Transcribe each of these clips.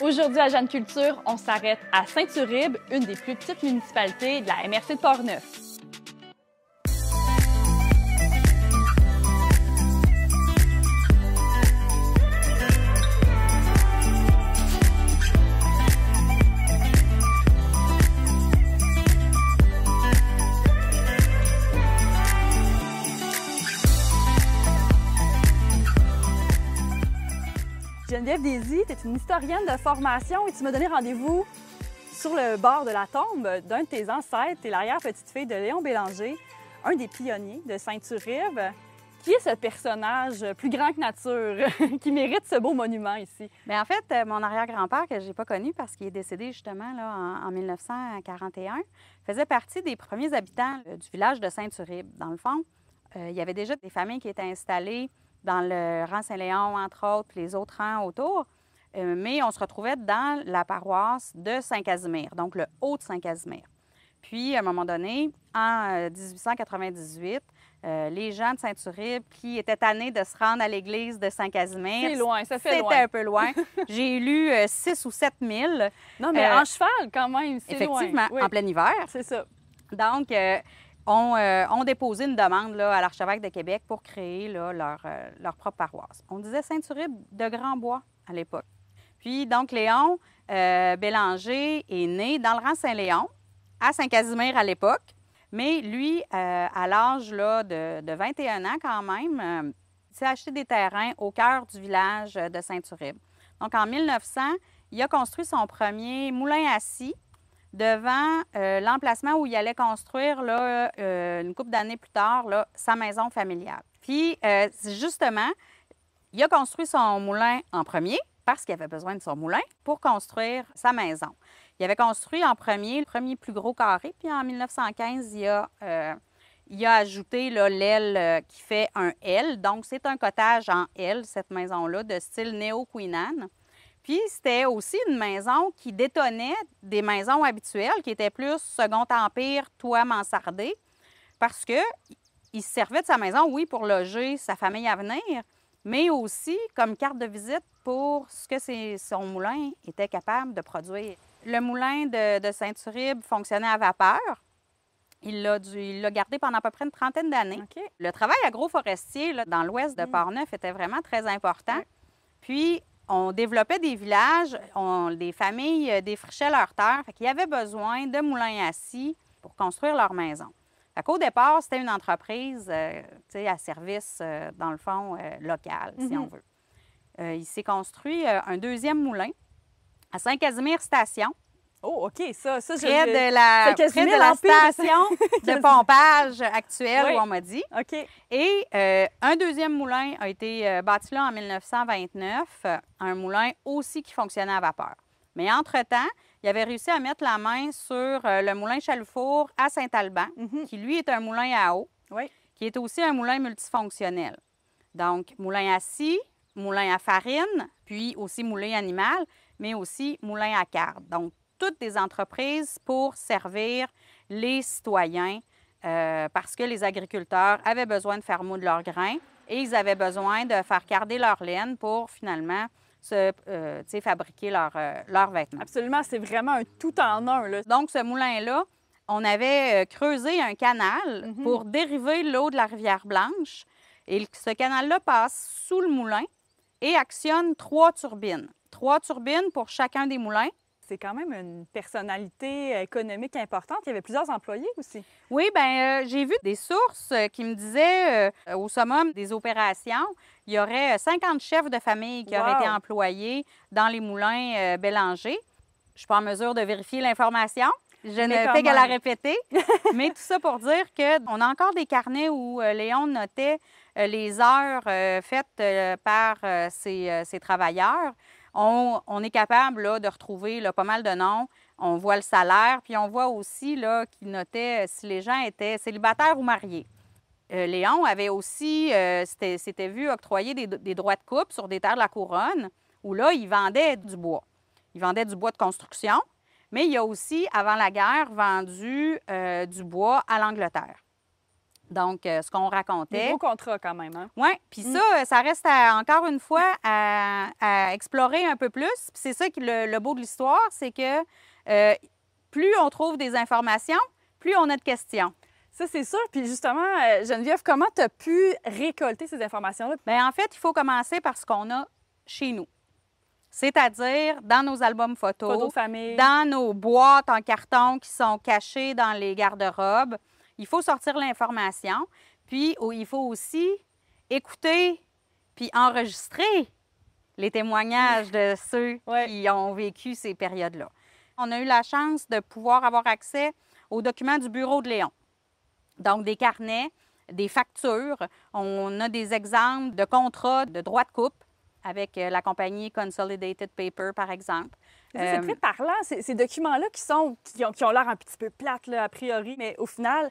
Aujourd'hui à Jeanne Culture, on s'arrête à Saint-Uribe, une des plus petites municipalités de la MRC de Portneuf. Geneviève Désy, tu es une historienne de formation et tu m'as donné rendez-vous sur le bord de la tombe d'un de tes ancêtres. Tu es l'arrière-petite-fille de Léon Bélanger, un des pionniers de Saint-Uribe. Qui est ce personnage plus grand que nature qui mérite ce beau monument ici? Bien, en fait, mon arrière-grand-père, que je n'ai pas connu parce qu'il est décédé justement là, en 1941, faisait partie des premiers habitants du village de Saint-Uribe. Dans le fond, il y avait déjà des familles qui étaient installées dans le rang Saint-Léon, entre autres, puis les autres rangs autour. Mais on se retrouvait dans la paroisse de Saint-Casimir, donc le Haut de Saint-Casimir. Puis, à un moment donné, en 1898, les gens de Saint-Uribe qui étaient tannés de se rendre à l'église de Saint-Casimir... C'est loin, ça fait loin. C'était un peu loin. J'ai lu 6 ou 7 000. Non, mais en cheval, quand même, c'est loin. Effectivement, oui. En plein hiver. C'est ça. Donc, ont déposé une demande là, à l'archevêque de Québec pour créer là, leur propre paroisse. On disait Saint-Uribe de Grand-Bois à l'époque. Puis, donc, Léon Bélanger est né dans le rang Saint-Léon, à Saint-Casimir à l'époque, mais lui, à l'âge de 21 ans quand même, il s'est acheté des terrains au cœur du village de Saint-Uribe. Donc, en 1900, il a construit son premier moulin à scie devant l'emplacement où il allait construire, là, une couple d'années plus tard, là, sa maison familiale. Puis, justement, il a construit son moulin en premier parce qu'il avait besoin de son moulin pour construire sa maison. Il avait construit en premier le premier plus gros carré, puis en 1915, il a ajouté l'aile qui fait un L. Donc, c'est un cottage en L, cette maison-là, de style néo-Queen. Puis, c'était aussi une maison qui détonnait des maisons habituelles, qui étaient plus Second Empire, toit mansardé, parce qu'il se servait de sa maison, oui, pour loger sa famille à venir, mais aussi comme carte de visite pour ce que son moulin était capable de produire. Le moulin de Saint-Uribe fonctionnait à vapeur. Il l'a gardé pendant à peu près une trentaine d'années. Okay. Le travail agroforestier là, dans l'ouest de Portneuf était vraiment très important. Ouais. Puis, on développait des villages, des familles défrichaient leurs terres. Fait qu'il y avait besoin de moulins à scie pour construire leur maison. Fait qu'au départ, c'était une entreprise à service, dans le fond, local, si on veut. Il s'est construit un deuxième moulin à Saint-Casimir Station. Oh, OK, ça près de la station de pompage actuelle, oui. Où on m'a dit. OK. Et un deuxième moulin a été bâti là en 1929, un moulin aussi qui fonctionnait à vapeur. Mais entre-temps, il avait réussi à mettre la main sur le moulin Chalefour à Saint-Alban, qui, lui, est un moulin à eau, oui. Qui est aussi un moulin multifonctionnel. Donc, moulin à scie, moulin à farine, puis aussi moulin animal, mais aussi moulin à carde. Donc, toutes des entreprises pour servir les citoyens parce que les agriculteurs avaient besoin de faire moudre leurs grains et ils avaient besoin de faire carder leur laine pour finalement fabriquer leurs vêtements. Absolument, c'est vraiment un tout en un. Là. Donc, ce moulin-là, on avait creusé un canal pour dériver l'eau de la rivière Blanche et ce canal-là passe sous le moulin et actionne 3 turbines. 3 turbines pour chacun des moulins. C'est quand même une personnalité économique importante. Il y avait plusieurs employés aussi. Oui, bien, j'ai vu des sources qui me disaient, au summum des opérations, il y aurait 50 chefs de famille qui auraient été employés dans les moulins Bélanger. je suis pas en mesure de vérifier l'information. Je ne quand fais que la même. répéter. Mais tout ça pour dire qu'on a encore des carnets où Léon notait les heures faites par ces travailleurs. On est capable là, de retrouver là, pas mal de noms. On voit le salaire, puis on voit aussi là, qu'il notait si les gens étaient célibataires ou mariés. Léon avait aussi, s'était vu octroyer des droits de coupe sur des terres de la couronne, où là, il vendait du bois. Il vendait du bois de construction, mais il a aussi, avant la guerre, vendu du bois à l'Angleterre. Donc, ce qu'on Des racontait... gros contrats quand même, hein? Oui, puis ça reste encore une fois à explorer un peu plus. Puis c'est ça qui le beau de l'histoire, c'est que plus on trouve des informations, plus on a de questions. Ça, c'est sûr. Puis justement, Geneviève, comment tu as pu récolter ces informations-là? Bien, en fait, il faut commencer par ce qu'on a chez nous. C'est-à-dire dans nos albums photos, Photos de famille. dans nos boîtes en carton qui sont cachées dans les garde-robes. Il faut sortir l'information. Puis, il faut aussi écouter puis enregistrer les témoignages de ceux qui ont vécu ces périodes-là. On a eu la chance de pouvoir avoir accès aux documents du bureau de Léon. Donc, des carnets, des factures. On a des exemples de contrats de droits de coupe avec la compagnie Consolidated Paper, par exemple. C'est très parlant, ces documents-là qui ont l'air un petit peu plates, là, a priori, mais au final,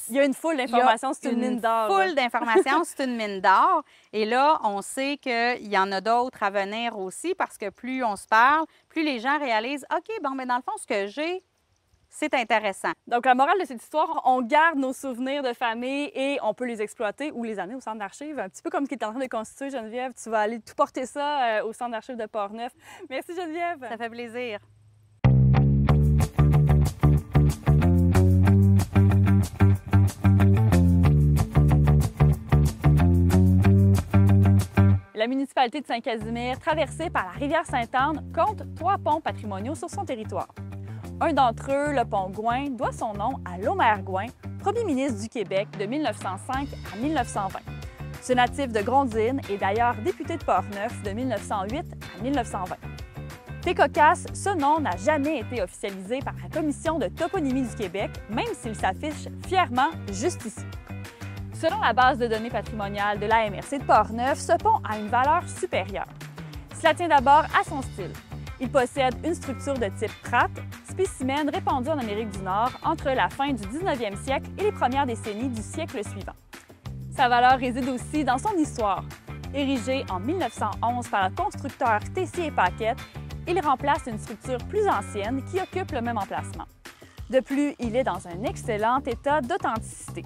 il y a une foule d'informations, c'est une mine d'or. Une foule d'informations, c'est une mine d'or. Et là, on sait qu'il y en a d'autres à venir aussi parce que plus on se parle, plus les gens réalisent, OK, bon, mais dans le fond, ce que j'ai, c'est intéressant. Donc, la morale de cette histoire, on garde nos souvenirs de famille et on peut les exploiter ou les amener au centre d'archives. Un petit peu comme ce qui est en train de constituer, Geneviève. Tu vas aller tout porter ça au centre d'archives de Portneuf. Merci, Geneviève. Ça fait plaisir. La municipalité de Saint-Casimir, traversée par la rivière Sainte-Anne, compte 3 ponts patrimoniaux sur son territoire. Un d'entre eux, le pont Gouin, doit son nom à Lomer Gouin, premier ministre du Québec de 1905 à 1920. Ce natif de Grondines est d'ailleurs député de Portneuf de 1908 à 1920. Fait cocasse, ce nom n'a jamais été officialisé par la Commission de toponymie du Québec, même s'il s'affiche fièrement juste ici. Selon la base de données patrimoniale de la MRC de Portneuf, ce pont a une valeur supérieure. Cela tient d'abord à son style. Il possède une structure de type Pratt, spécimen répandu en Amérique du Nord entre la fin du 19e siècle et les premières décennies du siècle suivant. Sa valeur réside aussi dans son histoire. Érigé en 1911 par le constructeur Tessier et Paquette, il remplace une structure plus ancienne qui occupe le même emplacement. De plus, il est dans un excellent état d'authenticité.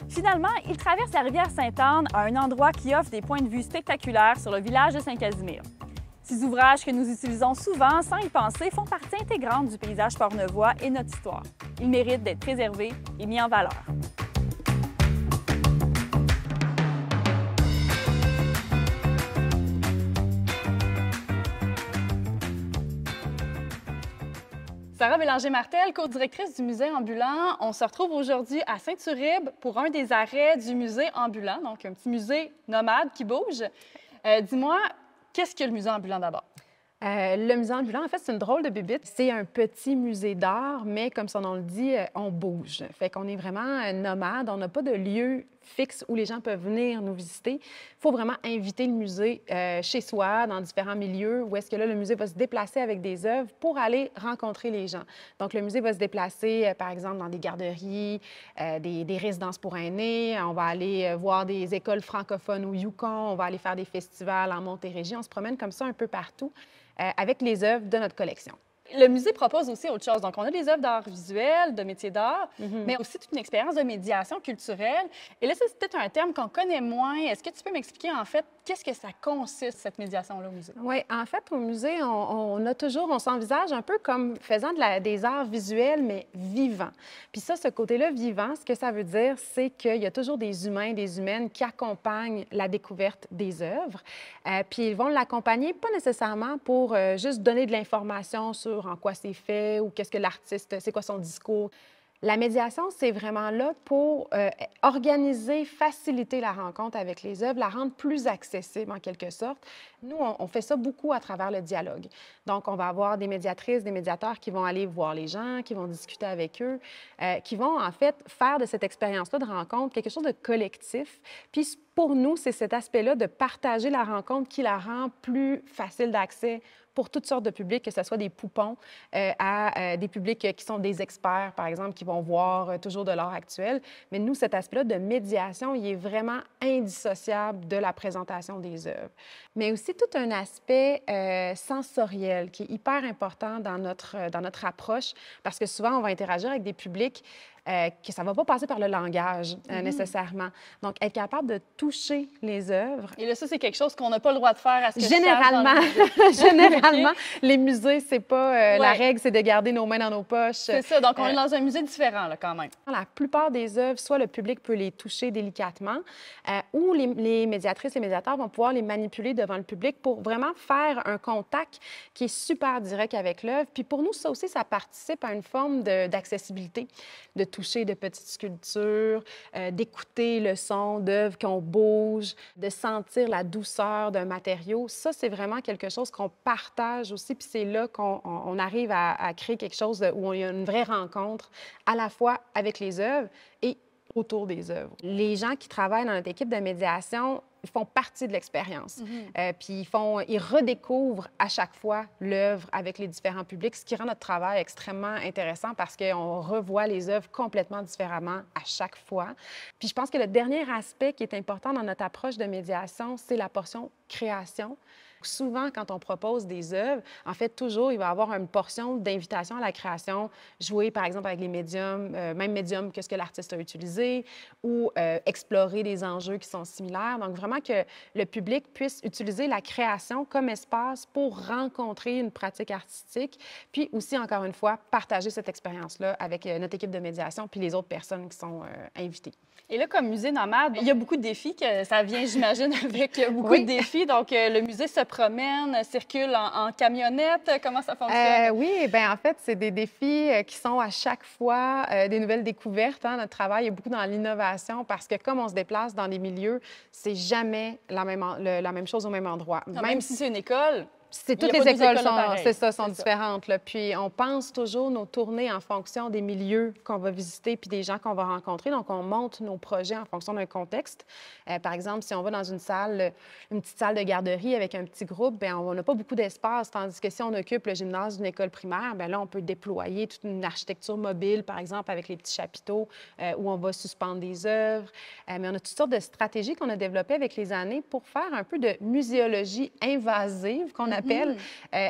Finalement, il traverse la rivière Sainte-Anne à un endroit qui offre des points de vue spectaculaires sur le village de Saint-Casimir. Ces ouvrages que nous utilisons souvent sans y penser font partie intégrante du paysage portneuvois et notre histoire. Ils méritent d'être préservés et mis en valeur. Sarah Bélanger-Martel, co-directrice du musée ambulant. On se retrouve aujourd'hui à Saint-Uribe pour un des arrêts du musée ambulant, donc un petit musée nomade qui bouge. Dis-moi, qu'est-ce que le musée ambulant d'abord? Le musée ambulant, en fait, c'est une drôle de bébite. C'est un petit musée d'art, mais comme son nom le dit, on bouge. Fait qu'on est vraiment nomade. On n'a pas de lieu fixe où les gens peuvent venir nous visiter. Il faut vraiment inviter le musée chez soi, dans différents milieux, où est-ce que là, le musée va se déplacer avec des œuvres pour aller rencontrer les gens. Donc, le musée va se déplacer, par exemple, dans des garderies, des résidences pour aînés. On va aller voir des écoles francophones au Yukon. On va aller faire des festivals en Montérégie. On se promène comme ça un peu partout avec les œuvres de notre collection. Le musée propose aussi autre chose. Donc, on a des œuvres d'art visuel, de métiers d'art, mais aussi toute une expérience de médiation culturelle. Et là, ça, c'est peut-être un terme qu'on connaît moins. Est-ce que tu peux m'expliquer, en fait, qu'est-ce que ça consiste, cette médiation-là, au musée? Oui, en fait, au musée, on s'envisage un peu comme faisant des arts visuels, mais vivants. Puis ça, ce côté-là vivant, ce que ça veut dire, c'est qu'il y a toujours des humains, des humaines qui accompagnent la découverte des œuvres. Puis ils vont l'accompagner, pas nécessairement pour juste donner de l'information sur en quoi c'est fait ou qu'est-ce que l'artiste, c'est quoi son discours. La médiation, c'est vraiment là pour organiser, faciliter la rencontre avec les œuvres, la rendre plus accessible en quelque sorte. Nous, on fait ça beaucoup à travers le dialogue. Donc, on va avoir des médiatrices, des médiateurs qui vont aller voir les gens, qui vont discuter avec eux, qui vont en fait faire de cette expérience-là de rencontre quelque chose de collectif. Puis pour nous, c'est cet aspect-là de partager la rencontre qui la rend plus facile d'accès pour toutes sortes de publics, que ce soit des poupons à des publics qui sont des experts, par exemple, qui vont voir toujours de l'art actuel. Mais nous, cet aspect-là de médiation, il est vraiment indissociable de la présentation des œuvres. Mais aussi tout un aspect sensoriel qui est hyper important dans notre approche, parce que souvent, on va interagir avec des publics que ça ne va pas passer par le langage nécessairement. Donc, être capable de toucher les œuvres. Et là, ça, c'est quelque chose qu'on n'a pas le droit de faire à ce que généralement, généralement, les musées, c'est pas la règle, c'est de garder nos mains dans nos poches. C'est ça. Donc, on est dans un musée différent, là, quand même. La plupart des œuvres, soit le public peut les toucher délicatement, ou les médiatrices, les médiateurs vont pouvoir les manipuler devant le public pour vraiment faire un contact qui est super direct avec l'œuvre. Puis pour nous, ça aussi, ça participe à une forme d'accessibilité, de toucher de petites sculptures, d'écouter le son d'œuvres qu'on bouge, de sentir la douceur d'un matériau. Ça, c'est vraiment quelque chose qu'on partage aussi, puis c'est là qu'on arrive à créer quelque chose où il y a une vraie rencontre, à la fois avec les œuvres et autour des œuvres. Les gens qui travaillent dans notre équipe de médiation, ils font partie de l'expérience. Puis ils redécouvrent à chaque fois l'œuvre avec les différents publics, ce qui rend notre travail extrêmement intéressant parce qu'on revoit les œuvres complètement différemment à chaque fois. Puis je pense que le dernier aspect qui est important dans notre approche de médiation, c'est la portion création. Souvent, quand on propose des œuvres, en fait, toujours, il va y avoir une portion d'invitation à la création, jouer, par exemple, avec les médiums, même médium que ce que l'artiste a utilisé, ou explorer des enjeux qui sont similaires. Donc, vraiment que le public puisse utiliser la création comme espace pour rencontrer une pratique artistique, puis aussi, encore une fois, partager cette expérience-là avec notre équipe de médiation puis les autres personnes qui sont invitées. Et là, comme musée nomade, il y a beaucoup de défis, que ça vient, j'imagine, avec beaucoup de défis. Donc, le musée se promène, circule en camionnette. Comment ça fonctionne? Oui, bien, en fait, c'est des défis qui sont à chaque fois des nouvelles découvertes. Hein. Notre travail est beaucoup dans l'innovation parce que comme on se déplace dans des milieux, c'est jamais la même chose au même endroit. Non, même si c'est une école... Toutes les écoles sont différentes. Là. Puis on pense toujours nos tournées en fonction des milieux qu'on va visiter puis des gens qu'on va rencontrer. Donc, on monte nos projets en fonction d'un contexte. Par exemple, si on va dans une petite salle de garderie avec un petit groupe, bien, on n'a pas beaucoup d'espace. Tandis que si on occupe le gymnase d'une école primaire, bien là, on peut déployer toute une architecture mobile, par exemple, avec les petits chapiteaux où on va suspendre des œuvres. Mais on a toutes sortes de stratégies qu'on a développées avec les années pour faire un peu de muséologie invasive qu'on appelle.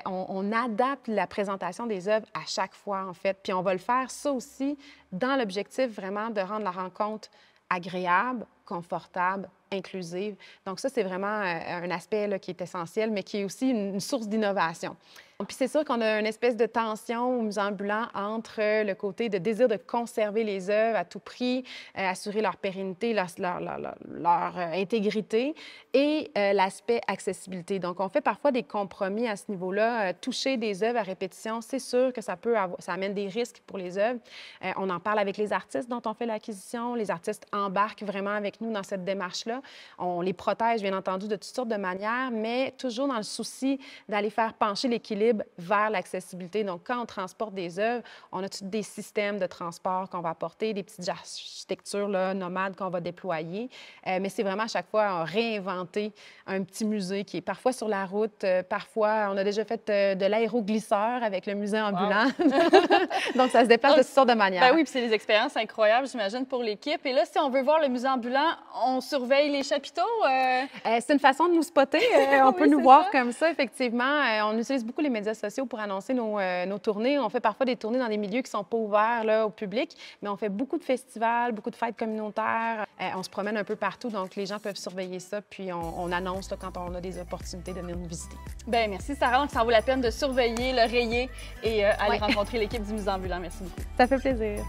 On adapte la présentation des œuvres à chaque fois, en fait. Puis on va le faire, ça aussi, dans l'objectif vraiment de rendre la rencontre agréable, confortable, inclusive. Donc ça, c'est vraiment un aspect là, qui est essentiel, mais qui est aussi une source d'innovation. Puis c'est sûr qu'on a une espèce de tension au musée ambulant entre le côté de désir de conserver les œuvres à tout prix, assurer leur pérennité, leur intégrité, et l'aspect accessibilité. Donc, on fait parfois des compromis à ce niveau-là. Toucher des œuvres à répétition, c'est sûr que ça amène des risques pour les œuvres. On en parle avec les artistes dont on fait l'acquisition. Les artistes embarquent vraiment avec nous dans cette démarche-là. On les protège, bien entendu, de toutes sortes de manières, mais toujours dans le souci d'aller faire pencher l'équilibre vers l'accessibilité. Donc, quand on transporte des œuvres, on a tous des systèmes de transport qu'on va apporter, des petites architectures là, nomades qu'on va déployer. Mais c'est vraiment à chaque fois réinventer un petit musée qui est parfois sur la route, parfois on a déjà fait de l'aéroglisseur avec le musée ambulant. Wow. Donc, ça se déplace de toutes sortes de manières. Ben oui, puis c'est des expériences incroyables, j'imagine, pour l'équipe. Et là, si on veut voir le musée ambulant, on surveille les chapiteaux? C'est une façon de nous spotter. On peut nous voir comme ça, effectivement. On utilise beaucoup les médias sociaux pour annoncer nos tournées. On fait parfois des tournées dans des milieux qui ne sont pas ouverts là, au public, mais on fait beaucoup de festivals, beaucoup de fêtes communautaires. On se promène un peu partout, donc les gens peuvent surveiller ça, puis on annonce là, quand on a des opportunités de venir nous visiter. Bien, merci Sarah. Donc, ça vaut la peine de surveiller, le rayer et aller rencontrer l'équipe du musée ambulant. Merci beaucoup. Ça fait plaisir.